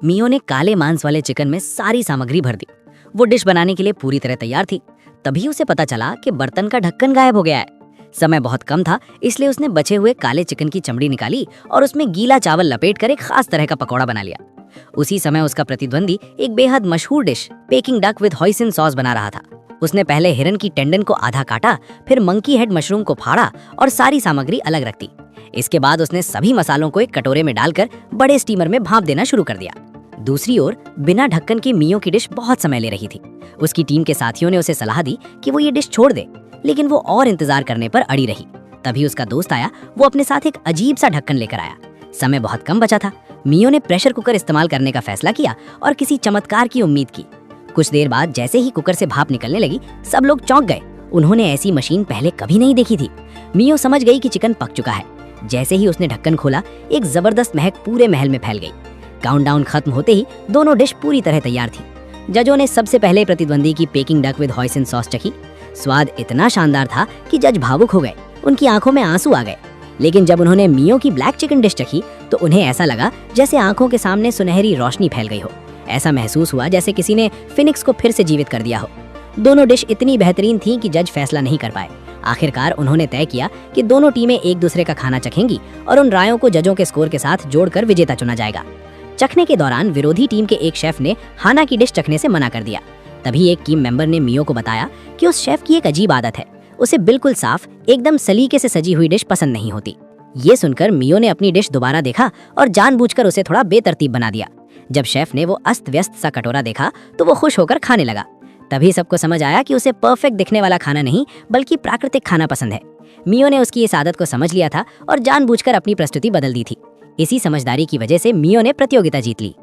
मियो ने काले मांस वाले चिकन में सारी सामग्री भर दी। वो डिश बनाने के लिए पूरी तरह तैयार थी। तभी उसे पता चला कि बर्तन का ढक्कन गायब हो गया है। समय बहुत कम था, इसलिए उसने बचे हुए काले चिकन की चमड़ी निकाली और उसमें गीला चावल लपेटकर एक खास तरह का पकौड़ा बना लिया। उसी समय उसका प्रतिद्वंदी एक बेहद मशहूर dish packing duck with hoisin sauce बना रहा था। उसने पहले हिरन की टेंडन को आधा काटा, फिर मंकी हेड मशरूम को फाड़ा और सारी सामग्री अलग रख दी। इसके बाद उसने सभी मसालों को एक कटोरे में डालकर बड़े स्टीमर में भाप देना शुरू कर दिया। दूसरी ओर बिना ढक्कन की मियो की डिश बहुत समय ले रही थी। उसकी टीम के साथियों ने उसे सलाह दी कि वो ये डिश छोड़ दे, लेकिन वो और इंतजार करने पर अड़ी रही। तभी उसका दोस्त आया। वो अपने साथ एक अजीब सा ढक्कन लेकर आया। समय बहुत कम बचा था। मियो ने प्रेशर कुकर इस्तेमाल करने का फैसला किया और किसी चमत्कार की उम्मीद की। कुछ देर बाद जैसे ही कुकर से भाप निकलने लगी, सब लोग चौंक गए। उन्होंने ऐसी मशीन पहले कभी नहीं देखी थी। मियो समझ गई कि चिकन पक चुका है। जैसे ही उसने ढक्कन खोला, एक जबरदस्त महक पूरे महल में फैल गई। काउंटडाउन खत्म होते ही दोनों डिश पूरी तरह तैयार थी। जजों ने सबसे पहले प्रतिद्वंदी की Peking duck with hoisin sauce चखी। स्वाद इतना शानदार था कि जज भावुक हो गए। उनकी आंखों में आंसू आ गए। लेकिन जब उन्होंने मियो की ब्लैक चिकन डिश चखी तो उन्हें ऐसा लगा जैसे आंखों के सामने सुनहरी रोशनी फैल गई हो। ऐसा महसूस हुआ जैसे किसी ने फिनिक्स को फिर से जीवित कर दिया हो। दोनों डिश इतनी बेहतरीन थी कि जज फैसला नहीं कर पाए। आखिरकार उन्होंने तय किया कि दोनों टीमें एक दूसरे का खाना चखेंगी और उन रायों को जजों के स्कोर के साथ जोड़कर विजेता चुना जाएगा। चखने के दौरान विरोधी टीम के एक शेफ ने हाना की डिश चखने से मना कर दिया। तभी एक टीम मेंबर ने मियो को बताया कि उस शेफ की एक अजीब आदत है, उसे बिल्कुल साफ, एकदम सलीके से सजी हुई डिश पसंद नहीं होती। ये सुनकर मियो ने अपनी डिश दोबारा देखा और जानबूझकर उसे थोड़ा बेतरतीब बना दिया। जब शेफ ने वो अस्त व्यस्त सा कटोरा देखा तो वो खुश होकर खाने लगा। तभी सबको समझ आया कि उसे परफेक्ट दिखने वाला खाना नहीं बल्कि प्राकृतिक खाना पसंद है। मियो ने उसकी इस आदत को समझ लिया था और जानबूझकर अपनी प्रस्तुति बदल दी थी। इसी समझदारी की वजह से मियो ने प्रतियोगिता जीत ली।